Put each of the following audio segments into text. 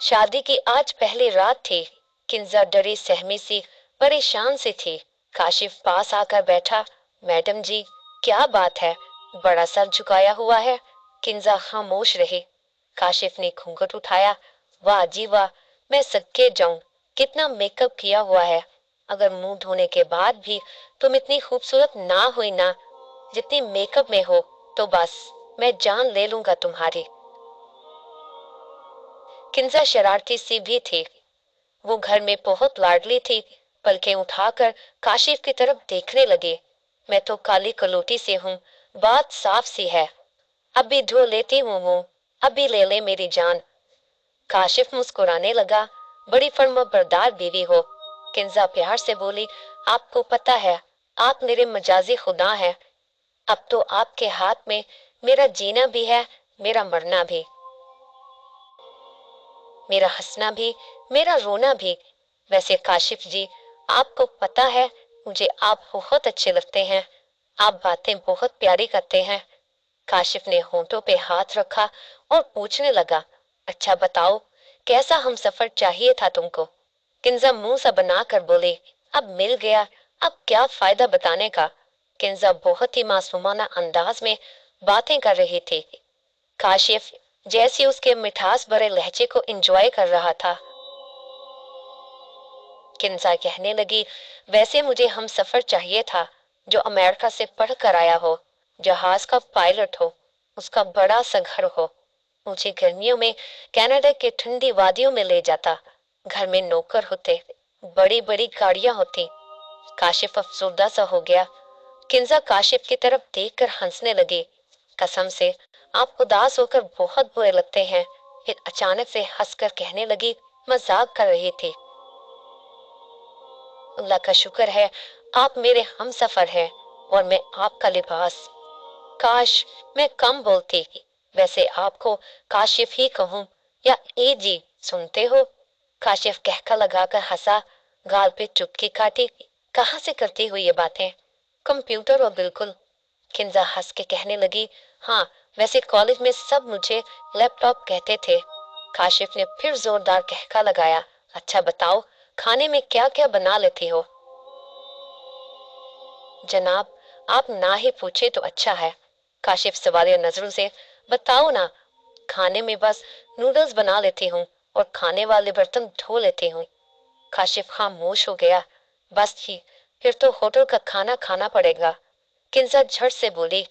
शादी की आज पहली रात थी। किंजा डरी सहमी सी परेशान सी थी। काशिफ पास आकर बैठा। मैडम जी, क्या बात है? बड़ा सर झुकाया हुआ है। किंजा खामोश रही। काशिफ ने घूंघट उठाया। वाह जी वाह, मैं सदके जाऊं, कितना मेकअप किया हुआ है। अगर मुंह धोने के बाद भी तुम इतनी खूबसूरत ना हुई ना जितनी मेकअप में हो, तो बस मैं जान ले लूंगा तुम्हारी। किंजा शरारती सी भी थी। वो घर में बहुत लाडली थी। पलकें उठाकर काशिफ की तरफ देखने लगे। मैं तो काली कलोटी से हूँ, बात साफ सी है। अभी धो लेती हूँ मुंह, अभी ले ले मेरी जान। काशिफ मुस्कुराने लगा। बड़ी फर्माबरदार बीवी हो। किंजा प्यार से बोली, आपको पता है, आप मेरे मजाजी खुदा हैं। अब तो आपके हाथ में मेरा जीना भी है, मेरा मरना भी, मेरा हंसना भी, मेरा रोना भी। वैसे काशिफ जी, आपको पता है, मुझे आप बहुत अच्छे लगते हैं। आप बातें बहुत प्यारी करते हैं। काशिफ ने होंठों पे हाथ रखा और पूछने लगा, अच्छा बताओ, कैसा हम सफर चाहिए था तुमको? किंजा मुंह सा बनाकर बोली, अब मिल गया, अब क्या फायदा बताने का। किंजा बहुत ही मासूमाना अंदाज में बातें कर रही थी। काशिफ जैसे उसके मिठास भरे लहजे को एंजॉय कर रहा था। किंजा कहने लगी, वैसे मुझे हम सफर चाहिए था जो अमेरिका से पढ़ कर आया हो, जहाज का पायलट हो, उसका बड़ा सा घर हो, मुझे गर्मियों में कनाडा के ठंडी वादियों में ले जाता। घर में नौकर होते, बड़ी बड़ी गाड़ियां होती। काशिफ अफसरदा सा हो गया। किंजा काशिफ की तरफ देखकर हंसने लगी। कसम से आप उदास होकर बहुत बुरे लगते हैं। फिर अचानक से हंसकर कहने लगी, मजाक कर रही थी। अल्लाह का शुक्र है, आप मेरे हम सफर हैं और मैं आपका लिबास। काश मैं कम बोलती। वैसे आपको काशिफ ही कहूं या ए जी, सुनते हो? काशिफ कहका लगाकर हंसा। गाल पे चुटकी काटी। कहाँ से करती हुई ये बातें? कंप्यूटर और बिल्कुल। किंजा हंस के कहने लगी, हाँ, वैसे कॉलेज में सब मुझे लैपटॉप कहते थे। काशिफ ने फिर जोरदार कहका लगाया। अच्छा बताओ, खाने में क्या क्या बना लेती हो? जनाब, आप ना ही पूछे तो अच्छा है। काशिफ सवालिया नजरों से, बताओ ना। खाने में बस नूडल्स बना लेती हूँ और खाने वाले बर्तन धो लेती हूँ। काशिफ खामोश हो गया। बस ही, फिर तो होटल का खाना खाना पड़ेगा। किंजा झट से बोली,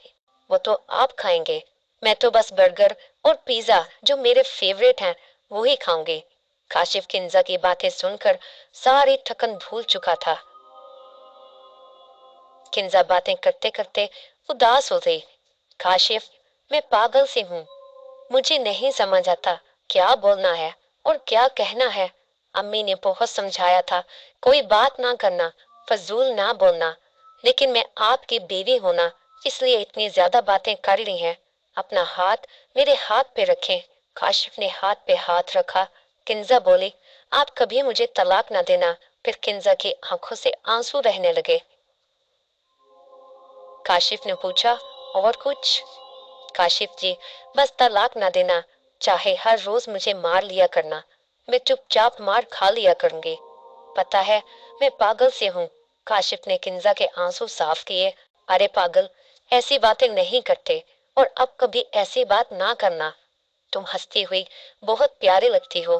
वो तो आप खाएंगे, मैं तो बस बर्गर और पिज्जा जो मेरे फेवरेट हैं वो ही खाऊंगी। काशिफ किंजा की बातें सुनकर सारी थकन भूल चुका था। किंजा बातें करते करते उदास हो गई। काशिफ, मैं पागल सी हूँ, मुझे नहीं समझ आता क्या बोलना है और क्या कहना है। अम्मी ने बहुत समझाया था, कोई बात ना करना, फजूल ना बोलना, लेकिन मैं आपकी बीवी होना इसलिए इतनी ज्यादा बातें कर ली हैं। अपना हाथ मेरे हाथ पे रखें। काशिफ ने हाथ पे हाथ रखा। किंजा बोली, आप कभी मुझे तलाक ना देना। फिर किंजा की आंखों से आंसू बहने लगे। काशिफ ने पूछा, और कुछ? काशिफ जी, बस तलाक ना देना, चाहे हर रोज मुझे मार लिया करना, मैं चुपचाप मार खा लिया करूंगी। पता है, मैं पागल से हूँ। काशिफ ने किंजा के आंसू साफ किए। अरे पागल, ऐसी बातें नहीं करते और अब कभी ऐसी बात ना करना। तुम हंसती हुई बहुत प्यारी लगती हो।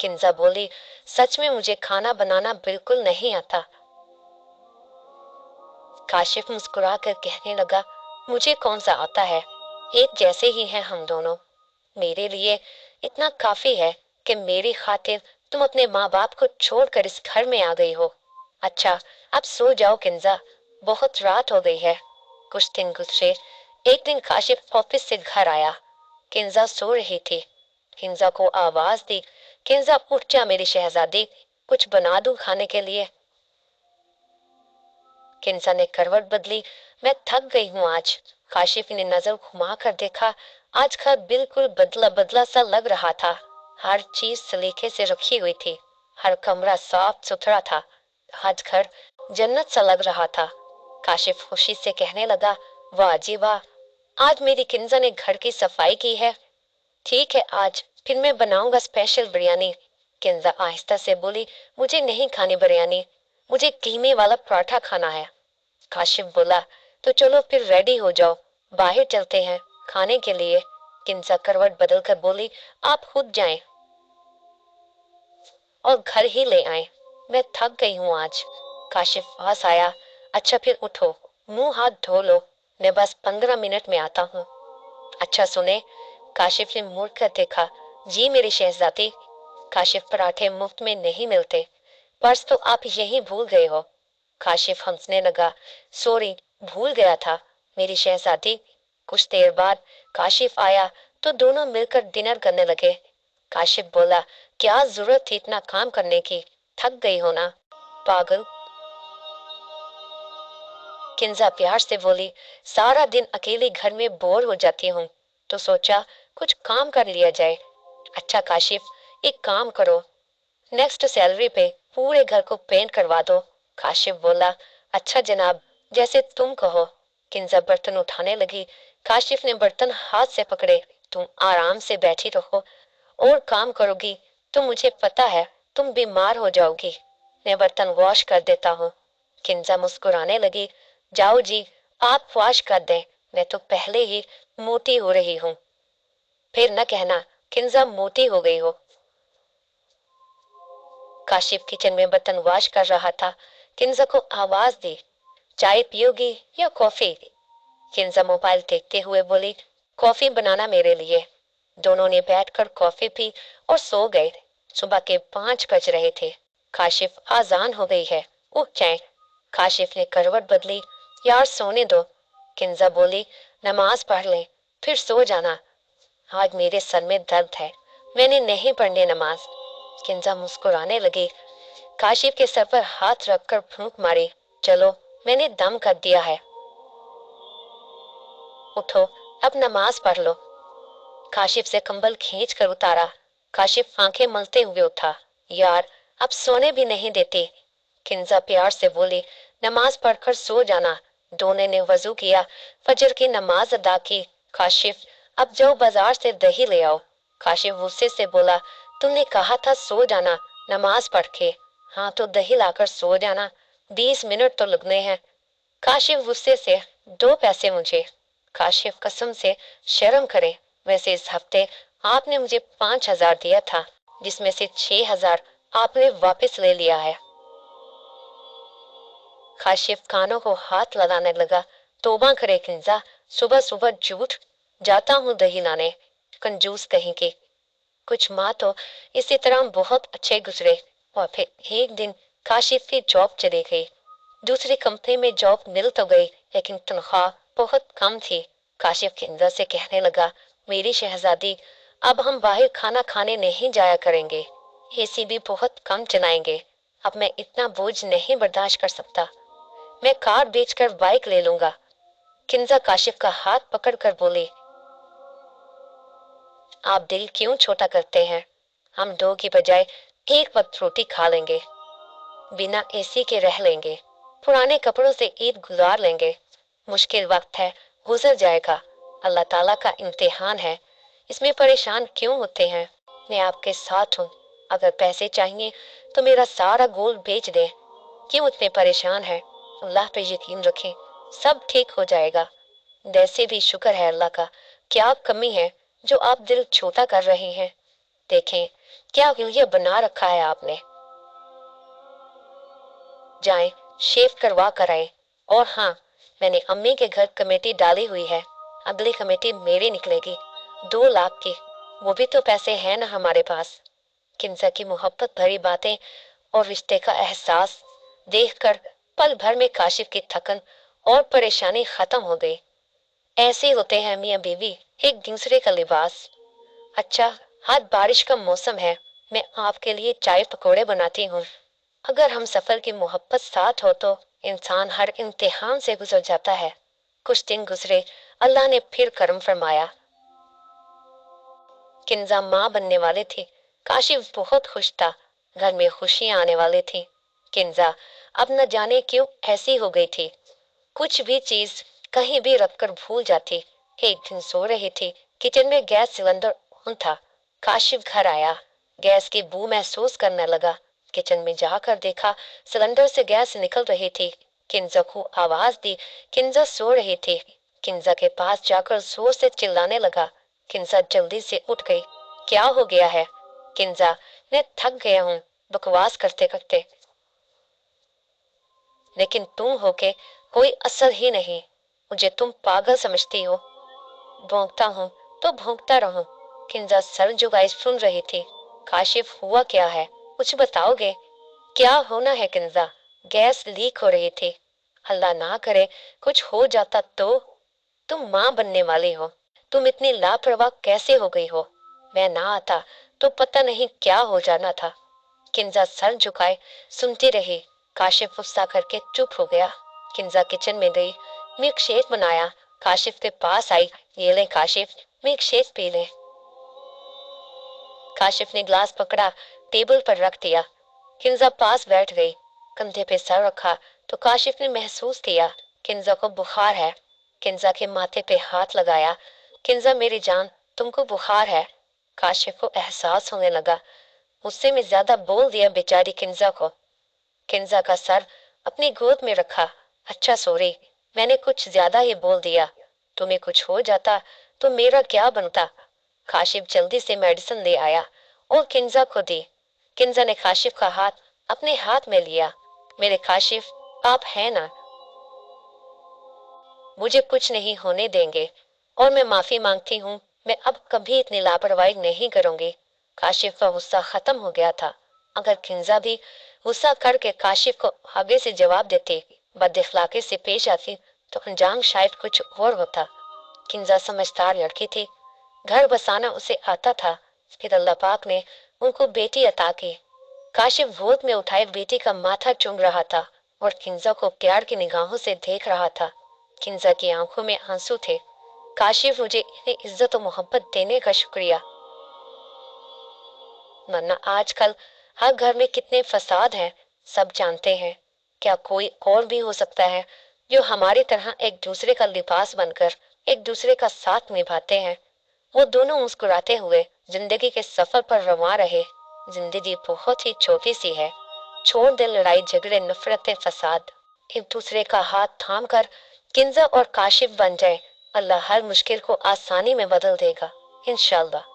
किंजा बोली, सच में मुझे खाना बनाना बिल्कुल नहीं आता। काशिफ मुस्कुरा कर कहने लगा, मुझे कौन सा आता है, एक जैसे ही हैं हम दोनों। मेरे लिए इतना काफी है कि मेरी खातिर तुम अपने माँ बाप को छोड़कर इस घर में आ गई हो। अच्छा, अब सो जाओ किंजा, बहुत रात हो गई है। कुछ दिन गुजरे। एक दिन काशिफ ऑफिस से घर आया। किंजा सो रही थी। किंजा को आवाज दी, किंजा उठ जा मेरी शहजादी, कुछ बना दूं खाने के लिए? किंजा ने करवट बदली। मैं थक गई हूँ आज। काशिफ ने नजर घुमा कर देखा। आज घर बिल्कुल बदला बदला सा लग रहा था। हर चीज सलीके से रखी हुई थी। हर कमरा साफ सुथरा था। आज घर जन्नत सा लग रहा था। काशिफ खुशी से कहने लगा, वाह जी वाह, आज मेरी किंजा ने घर की सफाई की है। ठीक है, आज फिर मैं बनाऊंगा स्पेशल बिरयानी। किंजा आहिस्ता से बोली, मुझे नहीं खानी बिरयानी, मुझे कीमे वाला पराठा खाना है। काशिफ बोला, तो चलो फिर रेडी हो जाओ, बाहर चलते हैं खाने के लिए। किंजा करवट बदल कर बोली, आप खुद जाएं और घर ही ले आए, मैं थक गई हूँ आज। काशिफ पास आया, अच्छा फिर उठो, मुंह हाथ धो लो, मैं बस 15 मिनट में आता हूँ। अच्छा सुने, काशिफ ने मुड़ कर देखा। जी मेरी शहजादी। काशिफ, पराठे मुफ्त में नहीं मिलते, पर्स तो आप यही भूल गए हो। काशिफ हंसने लगा, सॉरी, भूल गया था मेरी शहजादी। कुछ देर बाद काशिफ आया तो दोनों मिलकर डिनर करने लगे। काशिफ बोला, क्या जरूरत थी इतना काम करने की, थक गई हो ना। पागल, किंजा प्यार से बोली, सारा दिन अकेले घर में बोर हो जाती हूँ तो सोचा कुछ काम कर लिया जाए। अच्छा काशिफ, एक काम करो, नेक्स्ट सैलरी पे पूरे घर को पेंट करवा दो। काशिफ बोला, अच्छा जनाब, जैसे तुम कहो। किंजा बर्तन उठाने लगी। काशिफ ने बर्तन हाथ से पकड़े, तुम आराम से बैठी रहो, और काम करोगी तो मुझे पता है तुम बीमार हो जाओगी, मैं बर्तन वॉश कर देता हूँ। किंजा मुस्कुराने लगी, जाओ जी, आप वॉश कर दें, मैं तो पहले ही मोटी हो रही हूँ। फिर न कहना किंजा मोटी हो गई हो। काशिफ किचन में बर्तन वॉश कर रहा था। किंजा को आवाज दी, चाय पियोगी या कॉफी? किंजा मोबाइल देखते हुए बोली, कॉफी बनाना मेरे लिए। दोनों ने बैठकर कॉफी पी और सो गए। सुबह के 5 बज रहे थे। काशिफ, आजान हो गई है, उठ जाए। काशिफ ने करवट बदली, यार सोने दो। किंजा बोली, नमाज पढ़ ले फिर सो जाना, आज मेरे सर में दर्द है, मैंने नहीं पढ़नी नमाज। किंजा मुस्कुराने लगी। काशिफ के सर पर हाथ रखकर फूंक मारी, चलो मैंने दम कर दिया है, उठो अब नमाज पढ़ लो। काशिफ से कंबल खींच कर उतारा। काशिफ आंखें मलते हुए उठा, यार अब सोने भी नहीं देती। किंजा प्यार से बोली, नमाज पढ़कर सो जाना। दोनों ने वजू किया, फजर की नमाज अदा की। काशिफ, अब जाओ बाजार से दही ले आओ। काशिफ गुस्से से बोला, तुमने कहा था सो जाना नमाज पढ़ के, हाँ तो दही लाकर सो जाना, 20 मिनट तो लगने हैं। काशिफ गुस्से से, 2 पैसे मुझे। काशिफ, कसम से शर्म करे, वैसे इस हफ्ते आपने मुझे 5,000 दिया था, जिसमें से 6,000 आपने वापस ले लिया है। काशिफ कानों को हाथ लगाने लगा, तौबा करे किंजा, सुबह सुबह झूठ, जाता हूँ दही लाने, कंजूस कहीं की। कुछ माह तो इसी तरह बहुत अच्छे गुजरे, और फिर एक दिन काशिफ की जॉब चली गई। दूसरी कंपनी में जॉब मिल तो गई, लेकिन तनख्वाह बहुत कम थी। काशिफ किंजा से कहने लगा, मेरी शहजादी, अब हम बाहर खाना खाने नहीं जाया करेंगे, एसी भी बहुत कम चलाएंगे, अब मैं इतना बोझ नहीं बर्दाश्त कर सकता, मैं कार बेचकर बाइक ले लूंगा। किंजा काशिफ का हाथ पकड़कर बोली, आप दिल क्यों छोटा करते हैं, हम 2 की बजाय एक वक्त रोटी खा लेंगे, बिना एसी के रह लेंगे, पुराने कपड़ों से ईद गुजार लेंगे। मुश्किल वक्त है, गुजर जाएगा, अल्लाह ताला का इम्तिहान है, इसमें परेशान क्यों होते हैं, मैं आपके साथ हूँ, अगर पैसे चाहिए तो मेरा सारा गोल्ड बेच दे, क्यों इतने परेशान है, अल्लाह पे यकीन रखें, सब ठीक हो जाएगा। वैसे भी शुक्र है अल्लाह का, क्या कमी है जो आप दिल छोटा कर रहे हैं, देखें क्या ये बना रखा है आपने। जाएं, शेव करवा कर आए। और हाँ, मैंने अम्मी के घर कमेटी डाली हुई है, अगली कमेटी मेरी निकलेगी, 2 लाख की, वो भी तो पैसे हैं ना हमारे पास। किंजा की मोहब्बत भरी बातें और रिश्ते का एहसास देखकर पल भर में काशिफ की थकन और परेशानी खत्म हो गई। ऐसे होते हैं मियाँ बीवी, एक दूसरे का लिबास। अच्छा, आज बारिश का मौसम है, मैं आपके लिए चाय पकौड़े बनाती हूँ। अगर हम सफर की मोहब्बत साथ हो तो इंसान हर इम्तिहान से गुजर जाता है। कुछ दिन गुजरे, अल्लाह ने फिर करम फरमाया। किंजा माँ बनने वाले थे। काशिफ बहुत खुश था, घर में खुशियां आने वाली थी। किंजा अब न जाने क्यों ऐसी हो गई थी, कुछ भी चीज कहीं भी रखकर भूल जाती। एक दिन सो रही थी, किचन में गैस सिलेंडर ऑन था। काशिफ घर आया, गैस की बू महसूस करने लगा। किचन में जाकर देखा, सिलेंडर से गैस निकल रही थी। किंजा को आवाज दी। किंजा सो रही थी। किंजा के पास जाकर जोर से चिल्लाने लगा। किंजा जल्दी से उठ गई। क्या हो गया है? किंजा, मैं थक गया हूँ बकवास करते करते, लेकिन तुम हो के कोई असर ही नहीं। मुझे तुम पागल समझती हो। भौंकता हूँ तो भौंकता रहूं। किंजा सर झुकाए सुन रही थी। काशिफ, हुआ क्या है? कुछ बताओगे? क्या होना है किंजा? गैस लीक हो रही थी। अल्लाह ना करे कुछ हो जाता तो। तुम माँ बनने वाली हो। तुम इतनी लापरवाह कैसे हो गई हो? मैं ना आता तो पता नहीं क्या हो जाना था। किंजा सर झुकाए सुनती रही। काशिफ गुस्सा करके चुप हो गया। किंजा किचन में गई, मिल्क शेक बनाया। काशिफ के पास आई। ये ले काशिफ, मिल्क शेक पी ले। काशिफ ने ग्लास पकड़ा, टेबल पर रख दिया। किंजा पास बैठ गई, कंधे पे सर रखा तो काशिफ ने महसूस किया किंजा को बुखार है। किंजा के माथे पे हाथ लगाया। किंजा मेरी जान, तुमको बुखार है। काशिफ को एहसास होने लगा, मुझसे में ज्यादा बोल दिया बेचारी किंजा को। किंजा का सर अपनी गोद में रखा। अच्छा सॉरी, मैंने कुछ ज्यादा ही बोल दिया। तुम्हें कुछ हो जाता तो मेरा क्या बनता? काशिफ जल्दी से मेडिसिन ले आया और किंजा को दी। किंजा ने काशिफ का हाथ अपने हाथ में लिया। मेरे काशिफ, आप हैं ना? मुझे कुछ नहीं होने देंगे और मैं माफी मांगती हूँ। मैं अब कभी इतनी लापरवाही नहीं करूंगी। काशिफ का गुस्सा खत्म हो गया था। अगर किंजा भी गुस्सा करके काशिफ को आगे से जवाब देती, बदअखलाकी से पेश आती, तो अंजाम शायद कुछ और होता। किंजा समझदार लड़की थी। घर बसाना उसे आता था। फिर अल्लाह पाक ने उनको बेटी अता की। काशिफ गोद में उठाए बेटी का माथा चूम रहा था और किंजा को प्यार की निगाहों से देख रहा था। किंजा की आंखों में आंसू थे। काशिफ, मुझे इतनी इज्जत और मोहब्बत देने का शुक्रिया, वरना आजकल हर घर में कितने फसाद हैं, सब जानते हैं। क्या कोई और भी हो सकता है जो हमारी तरह एक दूसरे का लिबास बनकर एक दूसरे का साथ निभाते हैं? वो दोनों मुस्कुराते हुए जिंदगी के सफर पर रवा रहे। जिंदगी बहुत ही छोटी सी है। छोड़ दे लड़ाई झगड़े नफरत फसाद। एक दूसरे का हाथ थाम कर किंजा और काशिफ बन जाए। अल्लाह हर मुश्किल को आसानी में बदल देगा इंशाल्लाह।